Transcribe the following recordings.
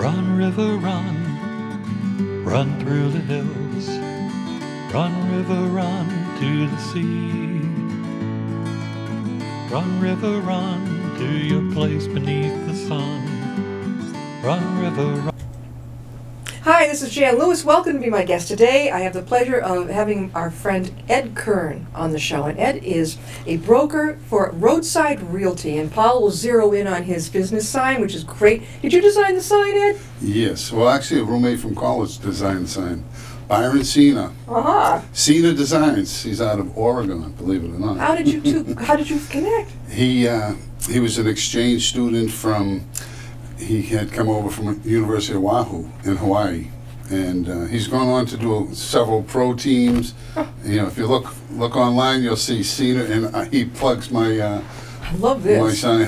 Run, river, run, run through the hills. Run, river, run to the sea. Run, river, run to your place beneath the sun. Run, river, run. Hi, this is Jan Lewis. Welcome to be my guest today. I have the pleasure of having our friend Ed Kern on the show. And Ed is a broker for roadside realty. And Paul will zero in on his business sign, which is great. Did you design the sign, Ed? Yes. Well, actually, a roommate from college designed the sign. Byron Cena. Cena Designs. He's out of Oregon, believe it or not. How did you connect? He was an exchange student from. He had come over from the University of Oahu in Hawaii, and he's gone on to do several pro teams. You know, if you look online, you'll see Cena, and he plugs my. I love this. My sign.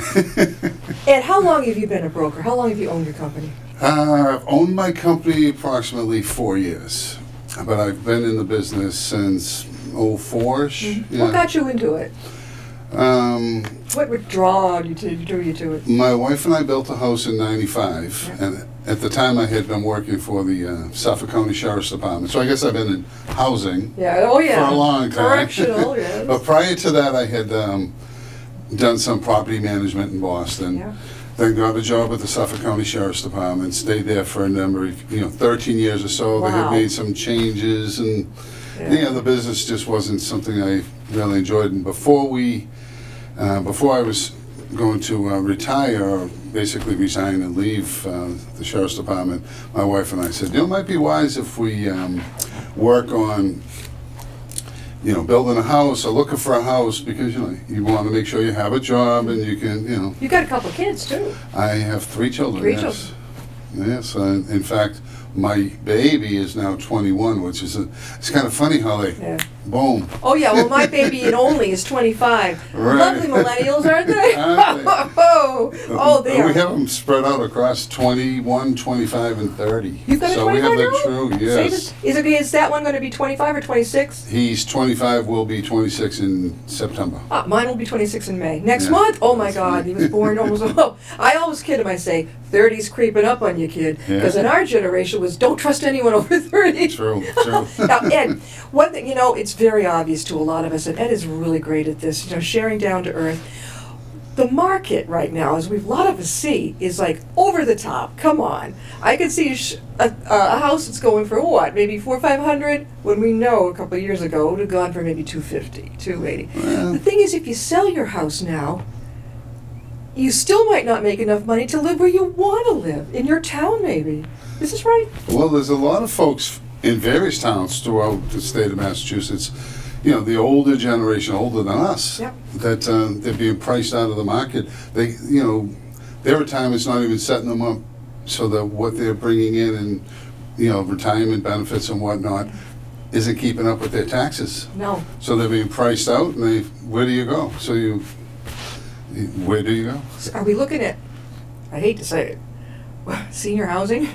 Ed, how long have you been a broker? How long have you owned your company? I've owned my company approximately 4 years, but I've been in the business since 04-ish. Mm-hmm. Yeah. What got you into it? What would draw you to it? My wife and I built a house in '95, yeah. And at the time I had been working for the Suffolk County Sheriff's Department. So I guess I've been in housing for a long time. Correctional, yes. But prior to that I had done some property management in Boston. Yeah. Then got a job with the Suffolk County Sheriff's Department, stayed there for a number of, 13 years or so. Wow. They had made some changes, and the business just wasn't something I really enjoyed. And before I was going to retire, or basically resign and leave the Sheriff's Department, my wife and I said, it might be wise if we work on, building a house or looking for a house, because you want to make sure you have a job and you can, You got a couple of kids too. I have 3 children. Children. Yes. In fact, my baby is now 21, which is it's kind of funny how they boom. Oh yeah, well my baby and only is 25. Right. Lovely millennials, aren't they? They are. We have them spread out across 21, 25, and 30. You've got a 25 So we have year the true, yes. Is that one going to be 25 or 26? He's 25, will be 26 in September. Mine will be 26 in May. Next month? Oh my God, he was born almost. I always kid him, I say, 30's creeping up on you, kid. Because in our generation was don't trust anyone over 30. True. Now, Ed, one thing, it's very obvious to a lot of us, and Ed is really great at this, sharing down to earth. The market right now, as a lot of us see, is like over the top. Come on. I could see a house that's going for what, maybe $400 or $500, when we know a couple of years ago it would have gone for maybe $250, $280. Well, the thing is, if you sell your house now, you still might not make enough money to live where you want to live, in your town maybe. Is this right? Well, there's a lot of folks in various towns throughout the state of Massachusetts, the older generation, older than us, that they're being priced out of the market. They, their retirement's not even setting them up so that what they're bringing in and, retirement benefits and whatnot isn't keeping up with their taxes. No. So they're being priced out, and where do you go? Where do you go? Are we looking at, I hate to say it, senior housing?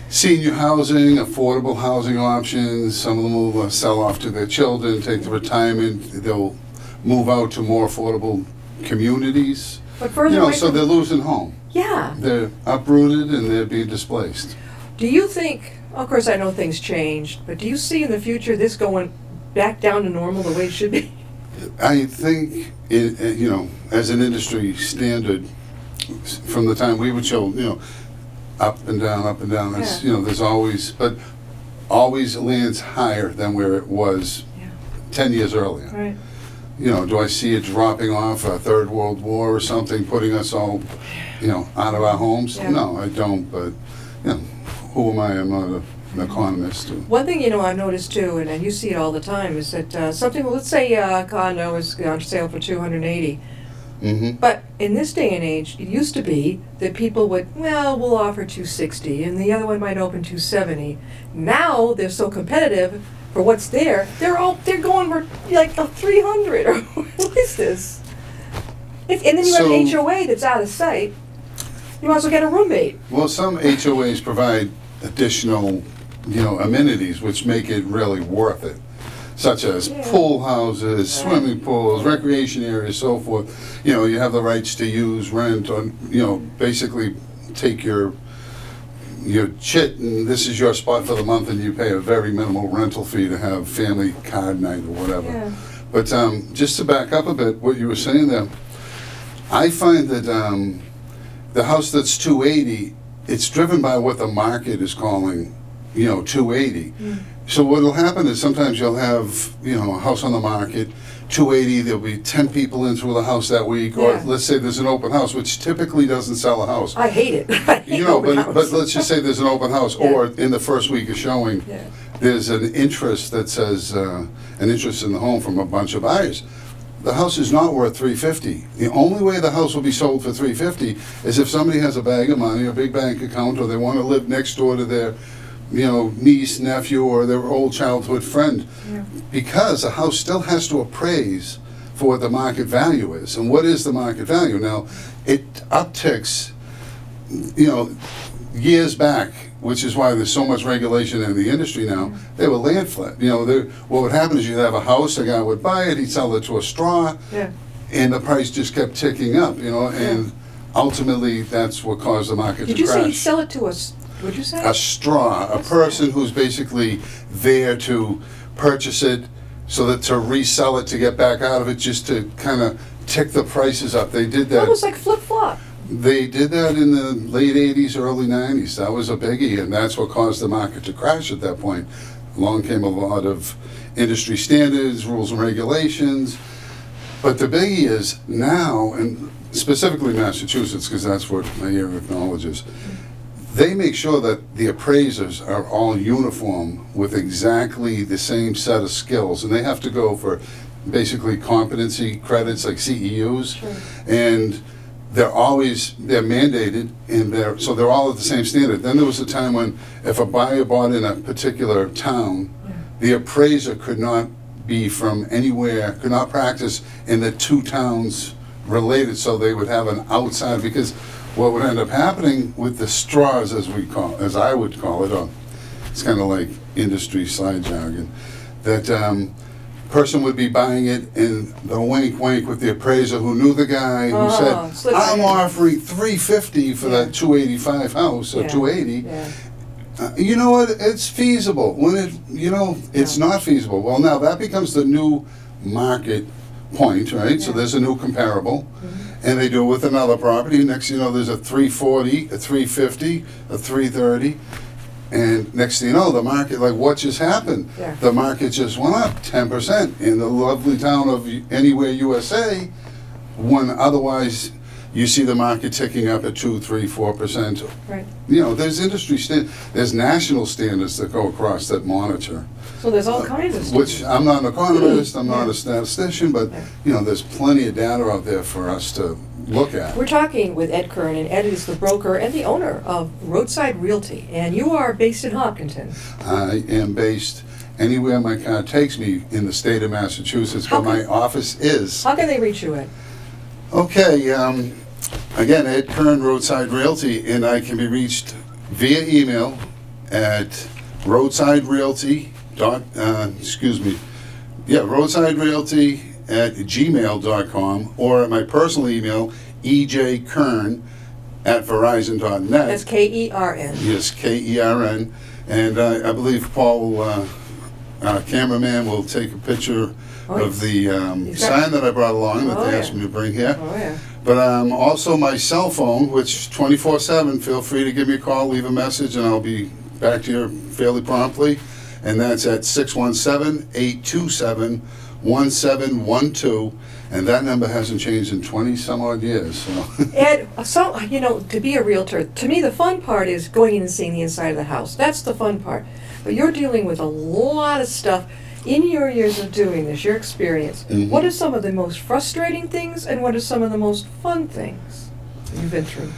Senior housing, affordable housing options. Some of them will sell off to their children, take the retirement. They'll move out to more affordable communities. But further so they're losing home. Yeah. They're uprooted and they're being displaced. Do you think, of course I know things changed, but do you see in the future this going back down to normal the way it should be? I think, as an industry standard, from the time we were children, up and down, up and down. There's always lands higher than where it was 10 years earlier. Right. Do I see it dropping off, a third world war or something, putting us all, out of our homes? Yeah. No, I don't. But, who am I? I'm not an economist. One thing, I've noticed too, and you see it all the time, is that something, let's say a condo is on sale for $280. Mm-hmm. But in this day and age, it used to be that people would, we'll offer $260, and the other one might open $270. Now they're so competitive for what's there. They're going for like a $300. Or what is this? And then you have an HOA that's out of sight. You might as well get a roommate. Well, some HOAs provide additional, amenities which make it really worth it, such as pool houses, swimming pools, recreation areas, so forth. You have the rights to use, rent, or basically take your you're chit and this is your spot for the month and you pay a very minimal rental fee to have family card night or whatever. Yeah. But just to back up a bit, what you were saying there, I find that the house that's 280, it's driven by what the market is calling, 280. So what will happen is sometimes you'll have, a house on the market, 280, there'll be 10 people in through the house that week, or let's say there's an open house, which typically doesn't sell a house. I hate it. I hate open but house. let's just say there's an open house, or in the first week of showing, Yeah. there's an interest that says, an interest in the home from a bunch of buyers. The house is not worth $350. The only way the house will be sold for $350 is if somebody has a bag of money, a big bank account, or they want to live next door to their, niece, nephew, or their old childhood friend. Yeah. Because a house still has to appraise for what the market value is. And what is the market value? Now, it upticks, years back, which is why there's so much regulation in the industry now. They were land flip. What would happen is you'd have a house, a guy would buy it, he'd sell it to a straw, and the price just kept ticking up, and ultimately that's what caused the market Did to you crash. say he'd sell it to us? What'd you say? A straw, a person who's basically there to purchase it so that to resell it, to get back out of it, just to kind of tick the prices up. They did that. Almost like flip-flop. They did that in the late 80s, early 90s. That was a biggie, and that's what caused the market to crash at that point. Along came a lot of industry standards, rules and regulations. But the biggie is now, and specifically Massachusetts, because that's what my area acknowledges, they make sure that the appraisers are all uniform with exactly the same set of skills, and they have to go for basically competency credits like CEUs, and they're mandated, and so they're all at the same standard. Then there was a time when if a buyer bought in a particular town, the appraiser could not be from anywhere, could not practice in the two towns related, so they would have an outside, because what would end up happening with the straws, as I would call it, it's kind of like industry side jargon, that person would be buying it in the wink with the appraiser who knew the guy, who said, I'm offering $350 for that 285 house, or 280. You know what, it's feasible. When it's not feasible. Well, now that becomes the new market point, right? So there's a new comparable. And they do it with another property. Next thing you know, there's a 340, a 350, a 330. And next thing you know, the market, like what just happened? The market just went up 10% in the lovely town of Anywhere, USA, when otherwise you see the market ticking up at 2, 3, 4%. Right. There's there's national standards that go across that monitor. So there's all kinds of stuff. Which, I'm not an economist, I'm not a statistician, but there's plenty of data out there for us to look at. We're talking with Ed Kern, and Ed is the broker and the owner of Roadside Realty, and you are based in Hopkinton. I am based anywhere my car takes me in the state of Massachusetts, but my office is. How can they reach you, Ed? Okay, again, Ed Kern, Roadside Realty, and I can be reached via email at roadsiderealty@gmail.com, or at my personal email, ejkern@verizon.net. That's Kern. Yes, Kern. And I believe Paul, our cameraman, will take a picture of the sign that I brought along that they asked me to bring here. But also my cell phone, which 24/7, feel free to give me a call, leave a message, and I'll be back to you fairly promptly. And that's at 617-827-1712. And that number hasn't changed in 20 some odd years. So. Ed, to be a realtor, to me the fun part is going in and seeing the inside of the house. That's the fun part. But you're dealing with a lot of stuff. In your years of doing this, your experience, what are some of the most frustrating things, and what are some of the most fun things you've been through?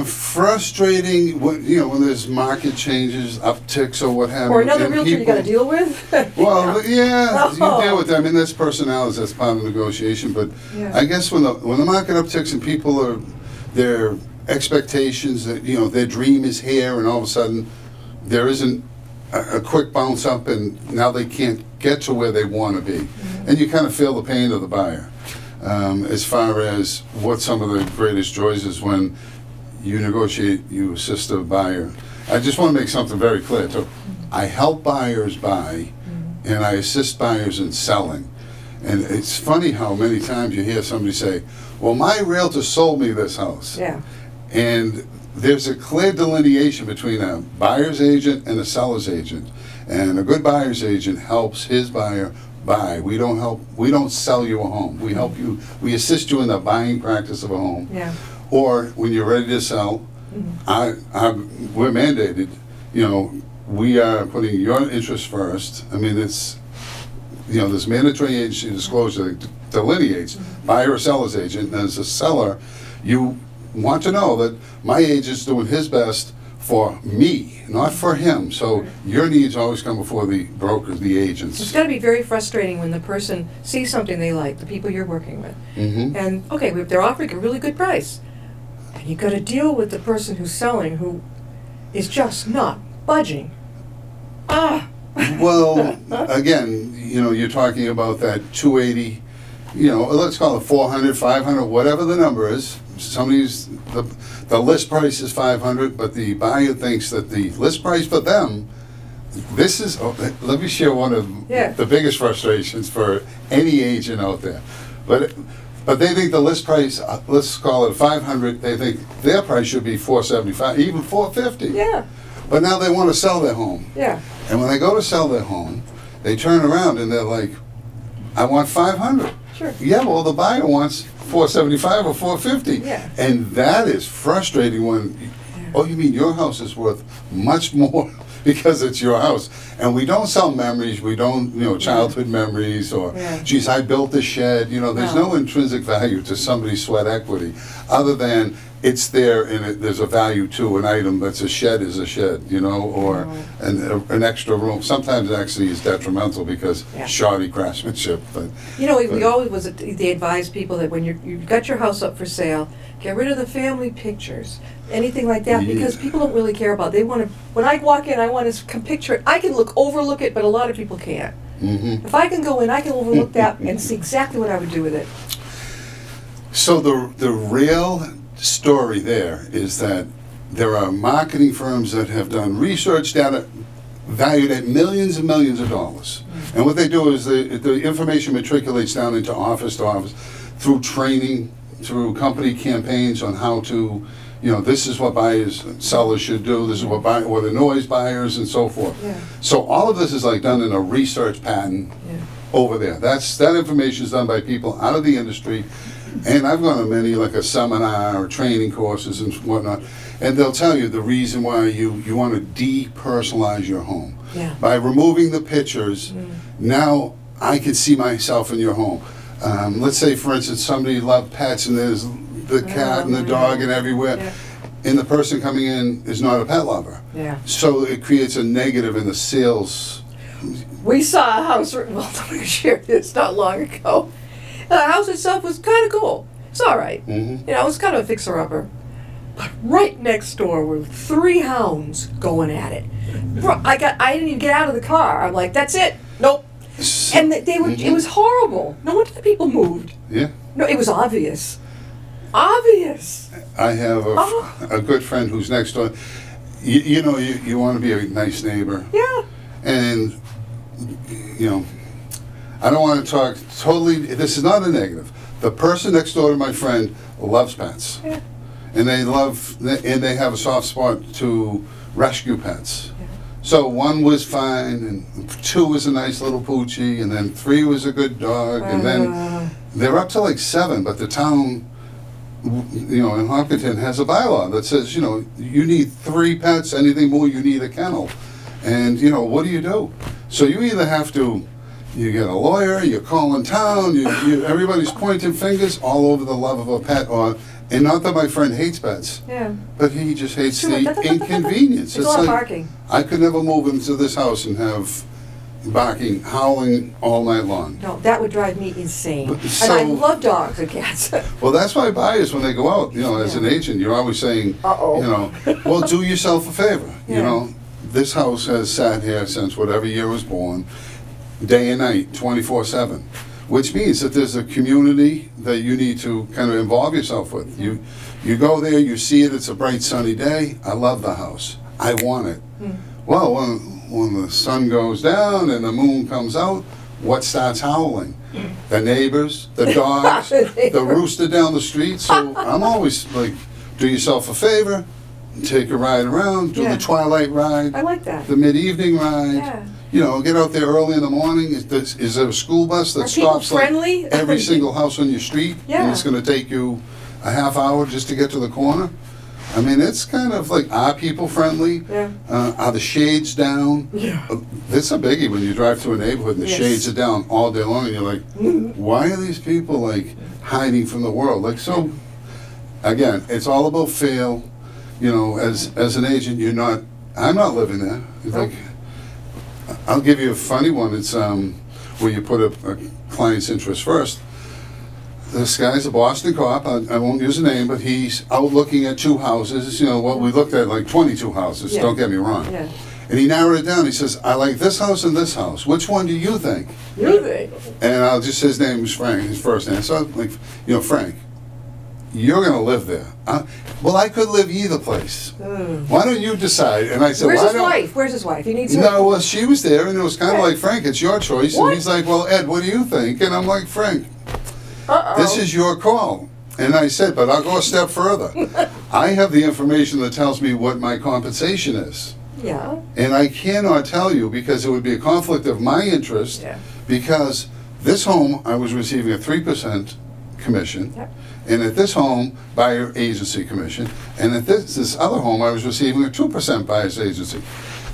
Frustrating, when there's market changes, upticks, or what have you. Or another realtor you got to deal with? Well, you deal with that. I mean, that's personalities, that's part of the negotiation. But I guess when the market upticks and people their expectations, that their dream is here, and all of a sudden there isn't a quick bounce up, and now they can't get to where they want to be. And you kind of feel the pain of the buyer. As far as what some of the greatest joys is when you negotiate, you assist a buyer. I just want to make something very clear too. I help buyers buy, and I assist buyers in selling. And it's funny how many times you hear somebody say, well, my realtor sold me this house. Yeah. And there's a clear delineation between a buyer's agent and a seller's agent. And a good buyer's agent helps his buyer buy. We don't sell you a home. We help you, we assist you in the buying practice of a home. Yeah. Or when you're ready to sell, we're mandated, you know, we are putting your interest first. I mean, it's, you know, this mandatory agency disclosure that delineates buyer or seller's agent. And as a seller, you want to know that my agent's doing his best for me, not for him. So your needs always come before the brokers, the agents. It's got to be very frustrating when the person sees something they like, the people you're working with. And, okay, they're offering a really good price. And you got to deal with the person who's selling who is just not budging. Well, again, you know, you're talking about that 280, you know, let's call it 400, 500, whatever the number is. Somebody's, the list price is 500, but the buyer thinks that the list price for them, this is, let me share one of the biggest frustrations for any agent out there. But they think the list price, let's call it 500, they think their price should be 475, even 450. Yeah. But now they want to sell their home. Yeah. And when they go to sell their home, they turn around and they're like, I want 500. Sure. Yeah, well, the buyer wants 475 or 450. Yeah. And that is frustrating when, oh, you mean your house is worth much more because it's your house. And we don't sell memories, we don't, you know, childhood memories or, geez, I built this shed. You know, there's no intrinsic value to somebody's sweat equity other than it's there and there's a value to an item that's a shed is a shed, you know, or an extra room. Sometimes it actually is detrimental because shoddy craftsmanship. But you know, we always they advise people that when you've got your house up for sale, get rid of the family pictures, anything like that, because people don't really care about. They want to. When I walk in, I want to picture it. I can overlook it, but a lot of people can't. If I can go in, I can overlook that and see exactly what I would do with it. So the real story there is that there are marketing firms that have done research data valued at millions and millions of dollars. And what they do is the information matriculates down into office to office through training, through company campaigns on how to, you know, this is what buyers and sellers should do, this is what annoys buyers and so forth. So all of this is like done in a research pattern over there. That information is done by people out of the industry. And I've gone to many, like a seminar or training courses and whatnot, and they'll tell you the reason why you want to depersonalize your home. By removing the pictures, now I can see myself in your home. Let's say, for instance, somebody loved pets and there's the cat and the dog and everywhere, and the person coming in is not a pet lover. So it creates a negative in the sales. We saw a house, well, I'm going to share this not long ago. The house itself was kind of cool. It's all right. You know, it was kind of a fixer-upper. But right next door were 3 hounds going at it. I didn't even get out of the car. I'm like, that's it. Nope. And they were. It was horrible. No wonder the people moved. No, it was obvious. Obvious. I have a good friend who's next door. You know, you want to be a nice neighbor. And, you know, I don't want to talk totally, this is not a negative. The person next door to my friend loves pets. And they have a soft spot to rescue pets. So 1 was fine, and 2 was a nice little poochie, and then 3 was a good dog, and then they're up to like 7, but the town, you know, in Hopkinton has a bylaw that says, you know, you need 3 pets, anything more you need a kennel. And, you know, what do you do? So you either have to, you get a lawyer, you're calling town, everybody's pointing fingers all over the love of a pet, and not that my friend hates pets, but he just hates the inconvenience. It's a lot of barking. I could never move into this house and have barking, howling all night long. No, that would drive me insane. And I love dogs and cats. Well, that's why buyers, when they go out, you know, as an agent, you're always saying, you know, well, do yourself a favor. You know, this house has sat here since whatever year was born, day and night, 24/7. which means that there's a community that you need to kind of involve yourself with. You go there, you see it, it's a bright sunny day. I love the house. I want it. Well, when the sun goes down and the moon comes out, what starts howling? The neighbors, the dogs, the rooster down the street. So I'm always like, do yourself a favor, take a ride around, do the twilight ride. I like that. The mid-evening ride. Yeah. You know, get out there early in the morning. Is there a school bus that stops like every single house on your street? Yeah. And it's going to take you a half hour just to get to the corner? I mean, it's kind of like, are people friendly? Yeah. Are the shades down? Yeah. That's a biggie when you drive through a neighborhood and the Yes. shades are down all day long and you're like, why are these people like hiding from the world? Like, so, again, it's all about feel. You know, as an agent, I'm not living there. It's like, I'll give you a funny one. It's where you put a client's interest first. This guy's a Boston cop. I won't use a name, but he's out looking at 2 houses. You know, what we looked at, like 22 houses. Yeah. Don't get me wrong. Yeah. And he narrowed it down. He says, I like this house and this house. Which one do you think? You think? And his name was Frank, his first name. So, like, you know, Frank, you're going to live there. Well, I could live either place. Why don't you decide? And I said, Where's why his don't... wife? Where's his wife? He needs her. No, well, she was there, and it was kind of Right. like, Frank, it's your choice. What? And he's like, well, Ed, what do you think? And I'm like, Frank, Uh-oh. this is your call. And I said, but I'll go a step further. I have the information that tells me what my compensation is. Yeah. And I cannot tell you because it would be a conflict of my interest. Yeah. Because this home, I was receiving a 3% commission. Yep. And at this home, buyer agency commission. And at this other home, I was receiving a 2% buyer's agency.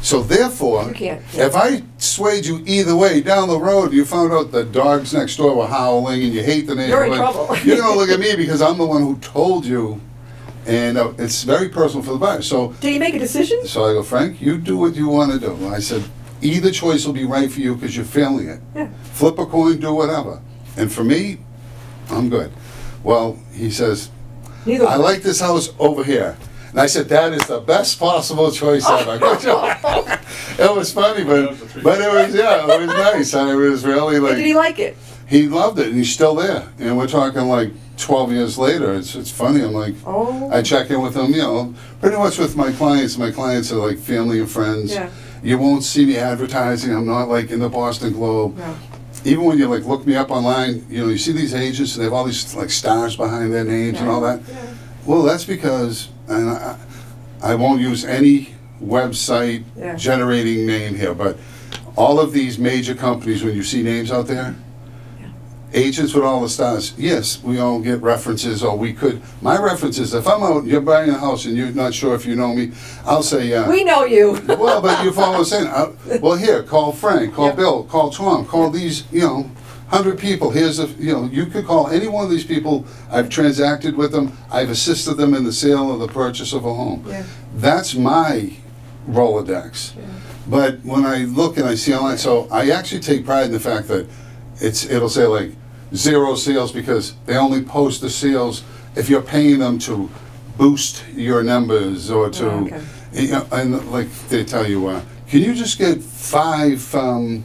So therefore, You can't. if I swayed you either way, down the road, you found out the dogs next door were howling and you hate the neighborhood. You're in trouble. You're going to look at me because I'm the one who told you. And it's very personal for the buyer. So, Did he make a decision? so I go, Frank, you do what you want to do. I said, either choice will be right for you because you're feeling it. Yeah. Flip a coin, do whatever. And for me, I'm good. Well, he says, Neither I way. like this house over here. And I said, that is the best possible choice ever. It was funny, but it was, yeah, it was nice. And it was really Did he like, like it? he loved it, and he's still there. And we're talking like 12 years later. It's funny. I'm like, Oh. I check in with him, you know, pretty much with my clients. My clients are like family and friends. Yeah. You won't see me advertising. I'm not like in the Boston Globe. No. Even when you like look me up online, you know, you see these agents and they have all these like stars behind their names and all that. Yeah. Well, that's because, and I won't use any website Yeah. generating name here, but all of these major companies, when you see names out there, agents with all the stars, yes, we all get references, or we could. My references, if I'm out, you're buying a house and you're not sure if you know me, I'll say, We know you. well, but you follow what I'm saying. Well, here, call Frank, call Yep. Bill, call Tom, call these, you know, 100 people. Here's a, you know, you could call any one of these people. I've transacted with them. I've assisted them in the sale or the purchase of a home. Yeah. That's my Rolodex. Yeah. But when I look and I see online, so I actually take pride in the fact that it'll say like 0 sales because they only post the sales if you're paying them to boost your numbers or to, Oh, okay. you know, and like they tell you, can you just get 5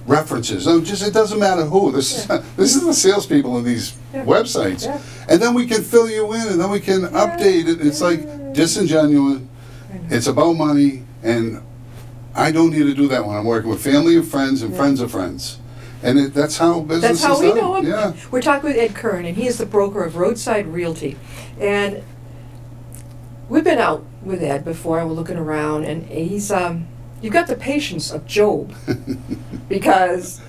references? No, just it doesn't matter who. This is the salespeople in these Yeah. websites, Yeah. and then we can fill you in, and then we can update it. It's like disingenuous. It's about money, and I don't need to do that when I'm working with family and friends and friends of friends. And that's how business That's how is we done. know him. Yeah. We're talking with Ed Kern, and he is the broker of Roadside Realty. And we've been out with Ed before, and we're looking around, and he's you've got the patience of Job, because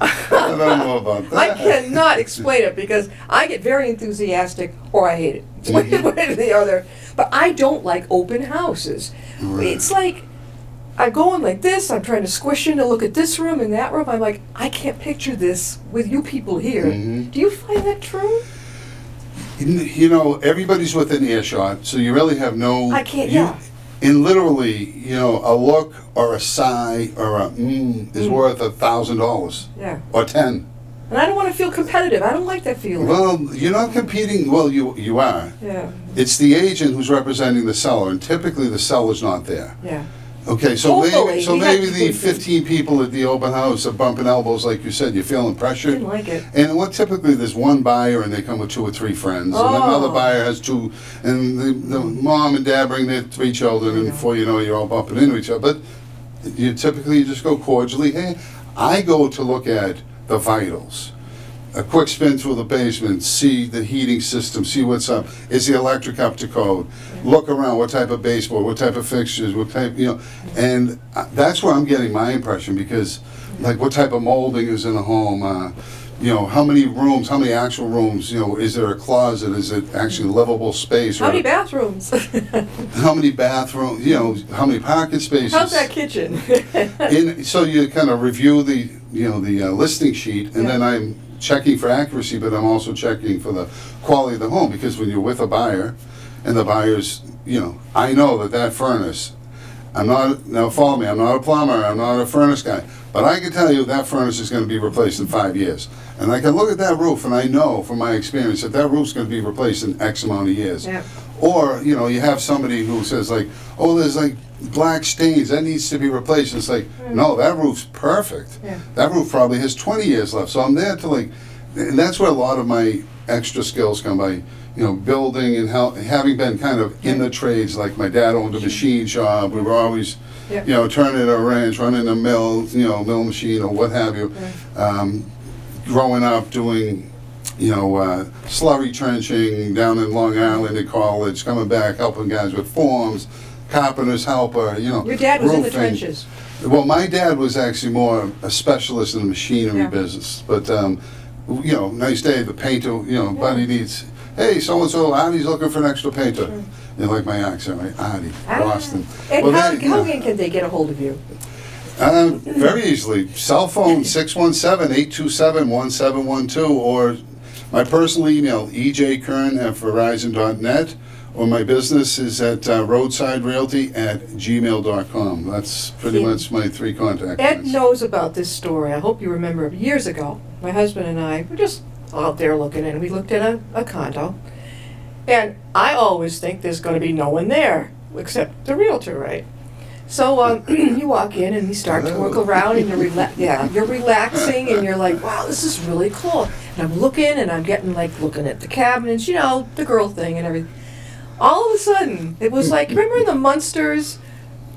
I don't know about that. I cannot explain it, because I get very enthusiastic or I hate it. It's one way or the other. But I don't like open houses. Right. It's like I'm going like this, I'm trying to squish in to look at this room and that room. I'm like, I can't picture this with you people here. Mhm. Do you find that true? You know, everybody's within earshot, so you really have no. I can't, yeah. And literally, you know, a look or a sigh or a is worth $1,000 Yeah. or 10. And I don't want to feel competitive. I don't like that feeling. Well, you're not competing. Well, you are. Yeah. It's the agent who's representing the seller, and typically the seller's not there. Yeah. Okay, so Hopefully, maybe we the had- 15 people at the open house are bumping elbows, like you said. You're feeling pressured. Didn't like it. And what typically there's one buyer and they come with 2 or 3 friends, and another buyer has 2, and the mom and dad bring their 3 children, and before you know it, you're all bumping into each other. But you typically just go cordially. Hey, I go to look at the vitals. A quick spin through the basement, see the heating system, see what's up. Is the electric up to code? Look around, what type of baseboard, what type of fixtures, what type, and that's where I'm getting my impression, because like what type of molding is in a home, how many rooms, how many actual rooms, is there a closet, is it actually livable space? How many bathrooms? How many bathrooms, how many parking spaces? How's that kitchen? So you kind of review the listing sheet, and then I'm checking for accuracy, but I'm also checking for the quality of the home, because when you're with a buyer, and the buyer's, I know that furnace, now follow me, I'm not a plumber, I'm not a furnace guy, but I can tell you that furnace is going to be replaced in 5 years. And I can look at that roof, and I know from my experience that roof's going to be replaced in X amount of years. Yeah. Or, you have somebody who says like, oh, there's like black stains, that needs to be replaced. And it's like, no, that roof's perfect. Yeah. That roof probably has 20 years left. So I'm there to and that's where a lot of my extra skills come by, building and having been kind of in the trades. Like my dad owned a machine shop. We were always, turning a wrench, running a mill, mill machine or what have you. Growing up doing, slurry trenching down in Long Island at college, coming back, helping guys with forms, carpenter's helper, Your dad was in the roofing. trenches. Well, my dad was actually more a specialist in the machinery business. But, nice day, the painter, buddy needs, hey, so-and-so, Artie's looking for an extra painter. You like my accent, right? Artie, Boston. And Well, how can they get a hold of you? Very easily. Cell phone 617-827-1712, or my personal email, ejkern@verizon.net, or my business is at roadsiderealty@gmail.com. That's pretty much my 3 contact Ed points. knows about this story. I hope you remember. Years ago, my husband and I were just out there looking, and we looked at a condo. And I always think there's going to be no one there except the realtor, right? So you walk in and you start to look around, and you're relaxing, and you're like, wow, this is really cool. And I'm looking, and I'm getting looking at the cabinets, the girl thing and everything. All of a sudden, it was like, remember the Munsters?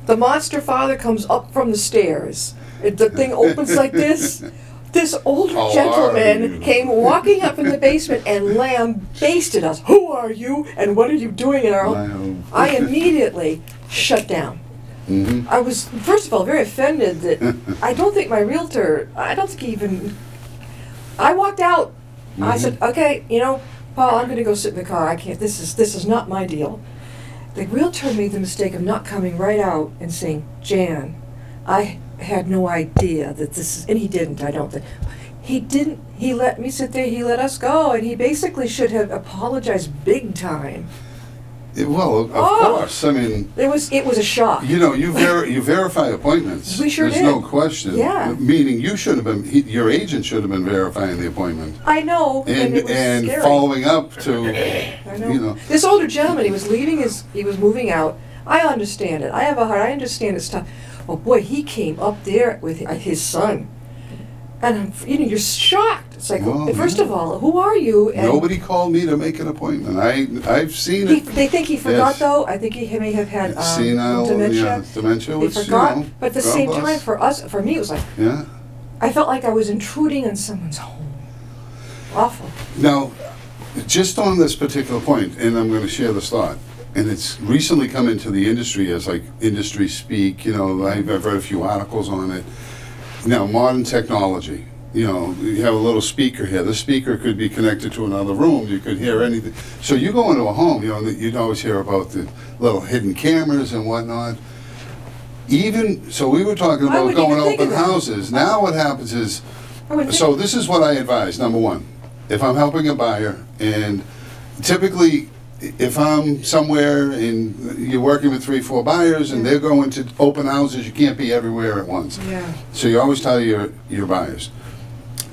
The monster father comes up from the stairs. The thing opens like this. This older gentleman came walking up in the basement and lambasted us. Who are you, and what are you doing in our home? I immediately shut down. I was, first of all, very offended that I don't think my realtor, I walked out. I said, okay, Paul, I'm going to go sit in the car. I can't, this is not my deal. The realtor made the mistake of not coming right out and saying, Jan, I had no idea that this is, and he didn't, I don't think. He didn't, he let me sit there, he let us go, and he basically should have apologized big time. Well, of course. I mean, it was a shock. You verify appointments. We sure There's did. no question. Yeah. Meaning you should have been, your agent should have been verifying the appointment. I know, and it was scary. Following up to, I know. This older gentleman, he was moving out. I understand it. I have a heart. I understand it's tough. Oh boy, he came up there with his son, and you're shocked. It's like, first of all, who are you? And nobody called me to make an appointment. I've seen it. They think he forgot, though. I think he may have had senile dementia. Yeah, dementia. He Which, forgot, but at the same time, for me, it was like, yeah. I felt like I was intruding on someone's home. Awful. Now, just on this particular point, and I'm going to share this thought, and it's recently come into the industry as industry speak. I've read a few articles on it. Now, modern technology. You have a little speaker here. The speaker could be connected to another room. You could hear anything. So you go into a home, you'd always hear about the little hidden cameras and whatnot. So we were talking about going to open houses. Now what happens is, so this is what I advise. Number one, if I'm helping a buyer, and typically if I'm somewhere and you're working with 3, 4 buyers and they're going to open houses, you can't be everywhere at once. Yeah. So you always tell your buyers,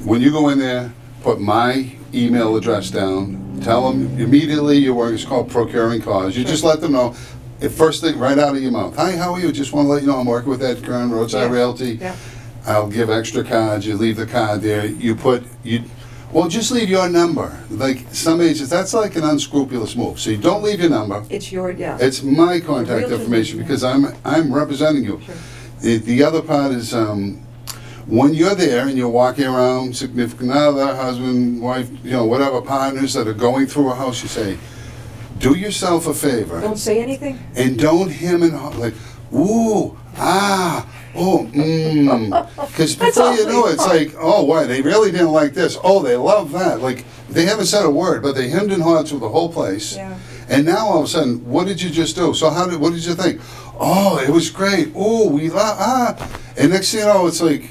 when you go in there, put my email address down, tell them immediately you're working, it's called procuring cause. You just let them know, first thing right out of your mouth. Hi, how are you? Just want to let you know I'm working with Ed Kern, Roadside Realty. Yeah. I'll give extra cards. You leave the card there. Well, just leave your number. Like some agents, that's like an unscrupulous move. So you don't leave your number. It's your, It's my contact information because I'm representing you. Sure. The other part is when you're there and you're walking around, significant other, husband, wife, whatever partners that are going through a house, you say, do yourself a favor. Don't say anything. And don't hem and haw, like, ooh, ah, oh, because before you know it, it's like, oh, why, they really didn't like this. Oh, they love that. Like, they haven't said a word, but they hemmed and hawed through the whole place. Yeah. And now all of a sudden, what did you just do? So what did you think? Oh, it was great. Oh, we love, and next thing you know, it's like,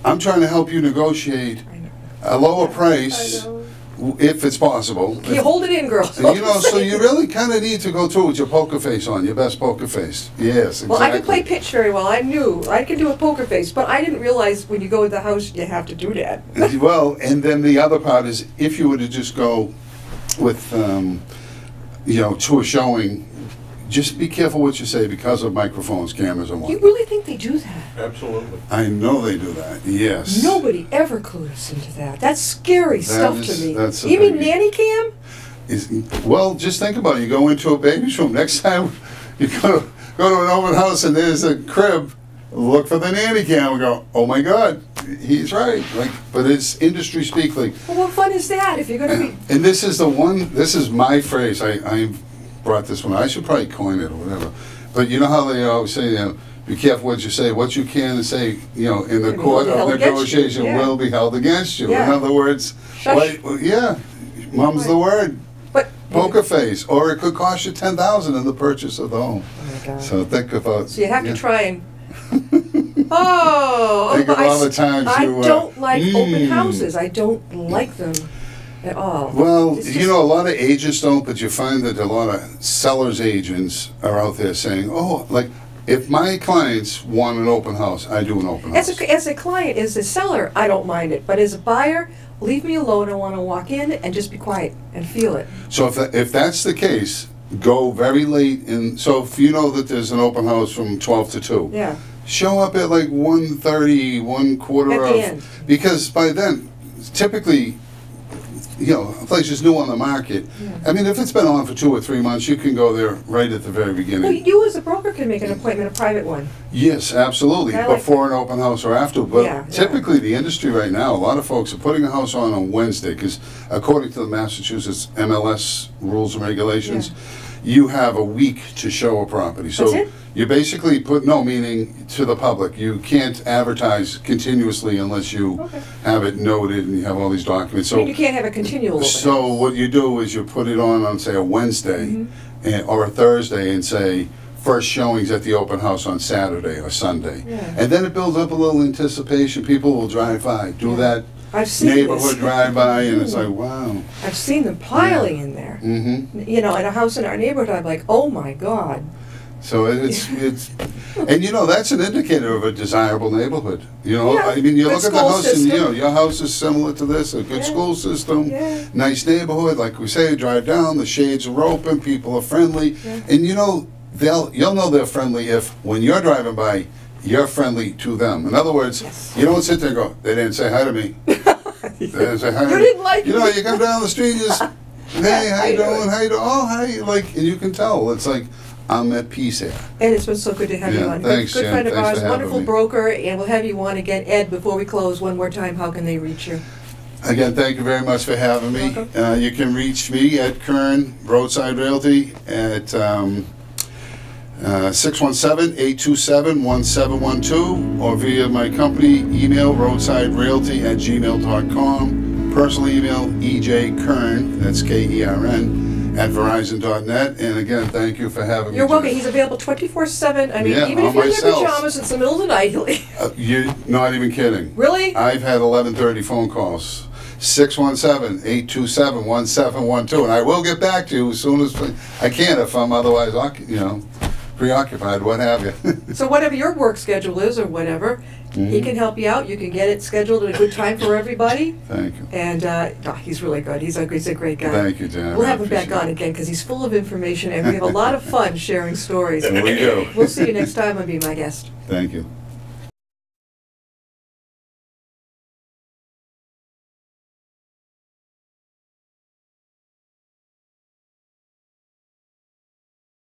I'm trying to help you negotiate a lower price. If it's possible. You hold it in, girl. So you really kind of need to go through with your poker face on, your best poker face. Yes, exactly. Well, I could play pitch very well. I knew I could do a poker face, but I didn't realize when you go to the house, you have to do that. Well, and then the other part is, if you were to just go with, to a showing, just be careful what you say because of microphones, cameras, and You whatnot. really think they do that? Absolutely. I know they do that, yes. Nobody ever clued us into that. That's scary stuff to me. That's a You mean biggie. nanny cam? Well, just think about it. You go into a baby's room. Next time you go to an open house and there's a crib, look for the nanny cam and go, oh my God, he's right. But it's industry speak. Well, what fun is that if you're going to be... And this is my phrase. I brought this one. I should probably coin it or whatever. But you know how they always say, be careful what you say. What you can say, in the court of negotiation will be held against you. Yeah. In other words, mum's the word. But Poker face, or it could cost you $10,000 in the purchase of the home. Oh my God. So think about. So you have to try and. Think of all the times I you. don't like open houses. I don't like them at all. Well, a lot of agents don't, but you find that a lot of sellers agents are out there saying, "Oh, like if my clients want an open house, I do an open house." As a client, as a seller, I don't mind it, but as a buyer, leave me alone. I want to walk in and just be quiet and feel it. So if that's the case, go very late. So if you know that there's an open house from 12 to 2, Yeah. show up at like 1:30, 1:15 At the end. Because by then, typically, a place is new on the market. Yeah. I mean, if it's been on for 2 or 3 months, you can go there right at the very beginning. Well, you as a broker can make an appointment, a private one. Yes, absolutely, I like before an open house or after. But Yeah, yeah. typically, the industry right now, a lot of folks are putting a house on Wednesday because, according to the Massachusetts MLS rules and regulations, you have a week to show a property. So That's it? you basically meaning to the public. You can't advertise continuously unless you have it noted and you have all these documents. I mean, you can't have a continual open So house. what you do is you put it on say, a Wednesday or a Thursday and say, first showings at the open house on Saturday or Sunday. Yeah. And then it builds up a little anticipation. People will drive by, do that I've seen neighborhood this. drive by, and it's like, wow. I've seen them piling in there. Mm-hmm. In a house in our neighborhood, I'm like, oh my God. So it's and that's an indicator of a desirable neighborhood. Yeah, I mean, you good look at the school house system. and your house is similar to this, a good Yeah. school system, Yeah. nice neighborhood. Like we say, you drive down, the shades are open, people are friendly, Yeah. and you'll know they're friendly if when you're driving by, you're friendly to them. In other words, Yes. you don't sit there and go, they didn't say hi to me. They didn't say hi to You me. didn't like me. You come down the street, you just, hey, how you doing? How you doing? Oh, hi. And you can tell. It's like, I'm at peace here. And it's been so good to have you Yeah, on. thanks, Good Jen. friend of Thanks ours, for having wonderful me. broker, and we'll have you on again. Ed, before we close, one more time, how can they reach you? Again, thank you very much for having me. Welcome. You can reach me at Kern, Roadside Realty, at 617-827-1712, or via my company email, roadsiderealty@gmail.com. Personal email, ejkern, that's Kern, at verizon.net. And again, thank you for having me. You're welcome. today. He's available 24/7. I mean, Yeah, even on if you're in your myself. pajamas, it's the middle of the night. You're not even kidding. Really? I've had 11:30 phone calls. 617-827-1712, and I will get back to you as soon as I can if I'm otherwise, preoccupied, what have you. So whatever your work schedule is or whatever, he can help you out. You can get it scheduled at a good time for everybody. Thank you. And no, he's really good. He's a great guy. Thank you, Jan. We'll have him back on again because he's full of information and we have a lot of fun sharing stories. We do. We'll see you next time on Be My Guest. Thank you.